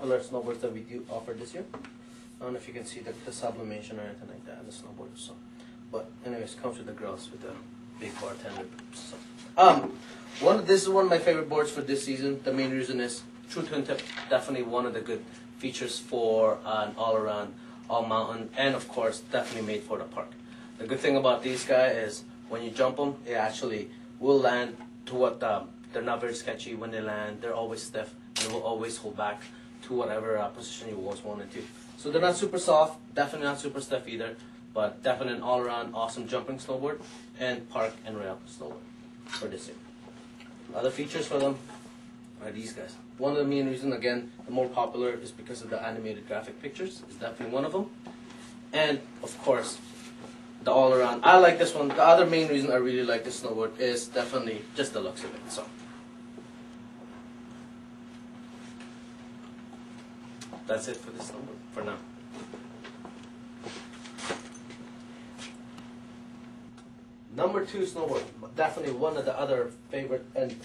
popular snowboards that we do offer this year. I don't know if you can see the sublimation or anything like that in the snowboard. So, but anyways, comes with the grills with the big bartender. So, this is one of my favorite boards for this season. The main reason is true twin tip, definitely one of the good features for an all-around, all-mountain, and of course, definitely made for the park. The good thing about these guys is when you jump them, it actually will land to what they're not very sketchy when they land. They're always stiff and will always hold back to whatever position you always wanted to. So they're not super soft, definitely not super stiff either, but definitely an all-around awesome jumping snowboard and park and rail snowboard for this year. Other features for them are these guys. One of the main reasons, again, the more popular is because of the animated graphic pictures. It's definitely one of them. And of course, the all-around. I like this one. The other main reason I really like this snowboard is definitely just the looks of it. So that's it for this snowboard for now. Number 2 snowboard, definitely one of the other favorite and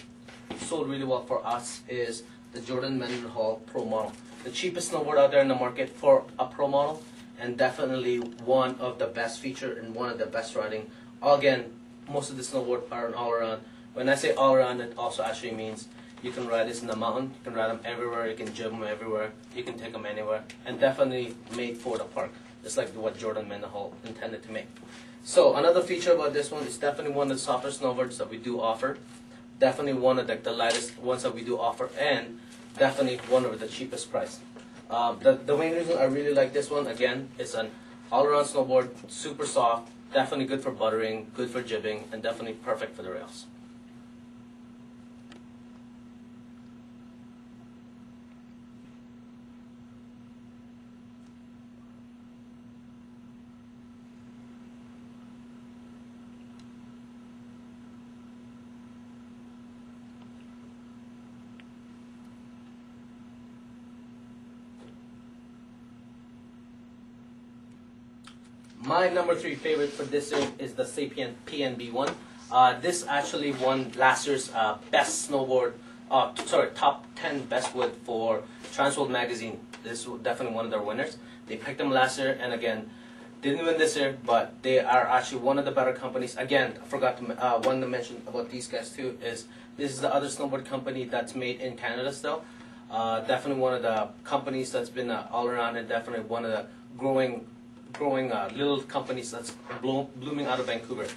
sold really well for us is the Jordan Mendenhall Pro Model. The cheapest snowboard out there in the market for a Pro Model, and definitely one of the best feature and one of the best riding. Again, most of the snowboard are an all-around. When I say all-around, it also actually means you can ride this in the mountain, you can ride them everywhere, you can jump them everywhere, you can take them anywhere, and definitely made for the park, just like what Jordan Mendenhall intended to make. So another feature about this one is definitely one of the softer snowboards that we do offer. Definitely one of the lightest ones that we do offer, and definitely one of the cheapest price. The main reason I really like this one, again, is an all-around snowboard, super soft, definitely good for buttering, good for jibbing, and definitely perfect for the rails. My number 3 favorite for this year is the Sapien PNB1. This actually won last year's best snowboard, top 10 best wood for Transworld magazine. This was definitely one of their winners. They picked them last year, and again, didn't win this year, but they are actually one of the better companies. Again, I forgot to one to mention about these guys too is this is the other snowboard company that's made in Canada still. Definitely one of the companies that's been all around, and definitely one of the growing little companies that's blooming out of Vancouver.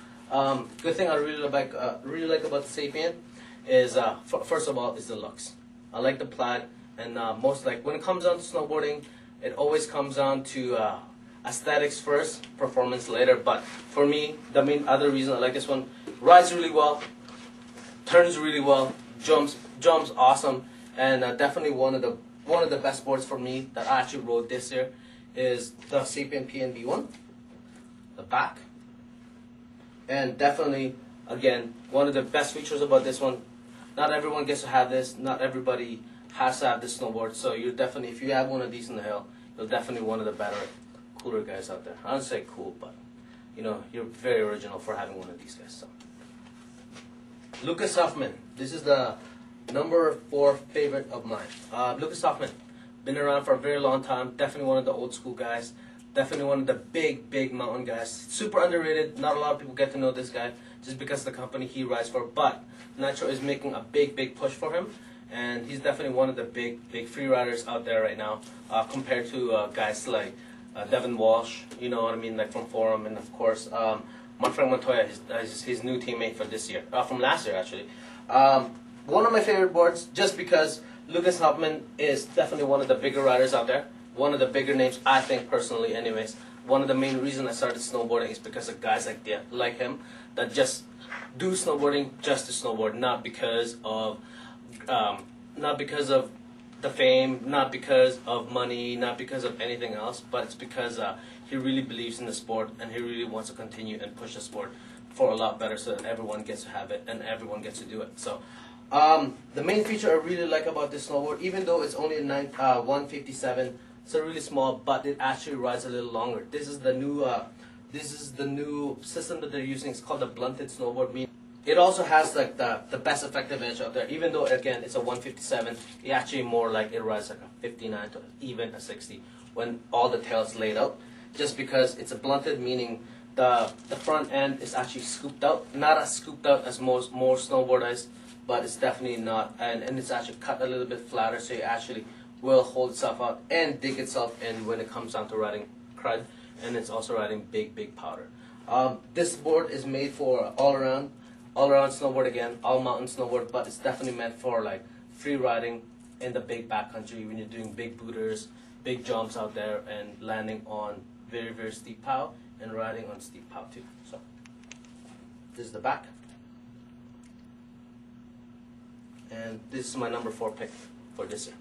Good thing I really like about the Sapien is first of all is the looks. I like the plaid, and most like when it comes down to snowboarding, it always comes down to aesthetics first, performance later. But for me, the main other reason I like this one, rides really well, turns really well, jumps awesome, and definitely one of the best boards for me that I actually rode this year is the Sapien PNB1, the back, and definitely, again, one of the best features about this one, not everyone gets to have this, not everybody has to have this snowboard, so you're definitely, if you have one of these in the hill, you're definitely one of the better, cooler guys out there. I don't say cool, but, you know, you're very original for having one of these guys. So, Lucas Huffman, this is the number 4 favorite of mine. Lucas Huffman. Been around for a very long time, definitely one of the old school guys, definitely one of the big mountain guys. Super underrated, not a lot of people get to know this guy just because of the company he rides for, but Nitro is making a big push for him, and he's definitely one of the big free riders out there right now, compared to guys like Devin Walsh, you know what I mean, like from Forum, and of course Manfred Montoya, his new teammate for this year, from last year actually. One of my favorite boards, just because Lucas Huffman is definitely one of the bigger riders out there. One of the bigger names, I think, personally, anyways. One of the main reasons I started snowboarding is because of guys like him that just do snowboarding just to snowboard, not because of the fame, not because of money, not because of anything else, but it's because he really believes in the sport, and he really wants to continue and push the sport for a lot better so that everyone gets to have it and everyone gets to do it. So the main feature I really like about this snowboard, even though it's only a 157, it's a really small, but it actually rides a little longer. This is the new system that they're using. It's called the blunted snowboard. It also has like the best effective edge out there. Even though again it's a 157, it actually more like it rides like a 59 to even a 60 when all the tail's laid out. Just because it's a blunted, meaning the front end is actually scooped out, not as scooped out as more snowboard ice, but it's definitely not, and it's actually cut a little bit flatter, so it actually will hold itself out and dig itself in when it comes down to riding crud, and it's also riding big powder. This board is made for all around snowboard again, all mountain snowboard, but it's definitely meant for like free riding in the big backcountry when you're doing big booters, big jumps out there, and landing on very steep pow and riding on steep pow too. So this is the back, and this is my number 4 pick for this year.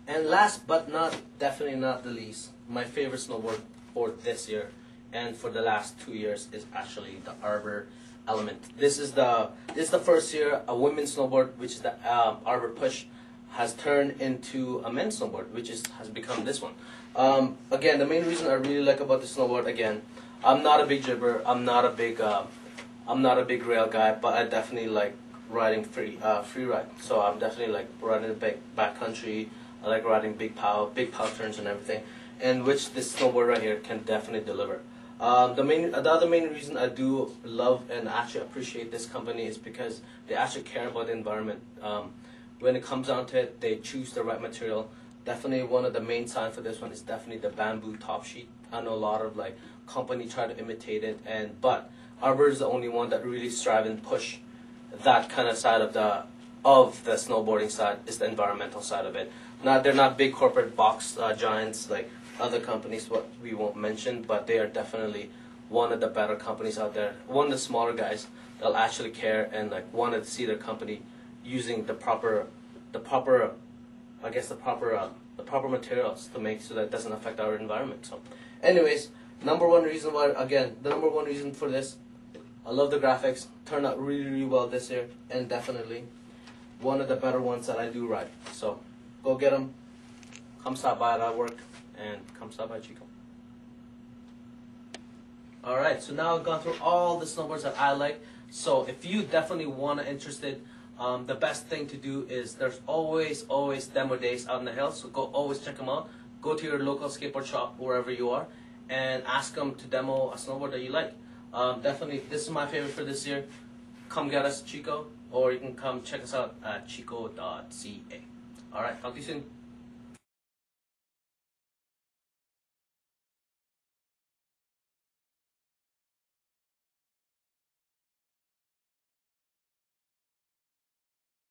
And last but definitely not the least, my favorite snowboard for this year and for the last 2 years is actually the Arbor Element. This is the first year a women's snowboard, which is the Arbor Push, has turned into a men's snowboard, which has become this one. Again, the main reason I really like about this snowboard, again, I'm not a big jibber, I'm not a big rail guy, but I definitely like riding free ride. So I'm definitely like riding the backcountry. I like riding big pow turns and everything, and which this snowboard right here can definitely deliver. The other main reason I do love and actually appreciate this company is because they actually care about the environment. When it comes down to it, they choose the right material. Definitely one of the main signs for this one is definitely the bamboo top sheet. I know a lot of like companies try to imitate it, but Arbor is the only one that really strive and push that kind of side of the snowboarding side, is the environmental side of it. They're not big corporate box giants like other companies, what we won't mention, but they are definitely one of the better companies out there. One of the smaller guys that'll actually care and like want to see their company using the proper materials to make so that it doesn't affect our environment. So, anyways, the number one reason for this, I love the graphics. Turned out really well this year, and definitely one of the better ones that I do ride. So go get them. Come stop by at work, and come stop by Chikko. Alright, so now I've gone through all the snowboards that I like. So if you definitely interested, the best thing to do is there's always demo days out in the hills. So always check them out. Go to your local skateboard shop wherever you are, and ask them to demo a snowboard that you like. Definitely, this is my favorite for this year. Come get us, Chikko, or you can come check us out at chikko.ca. Alright, talk to you soon.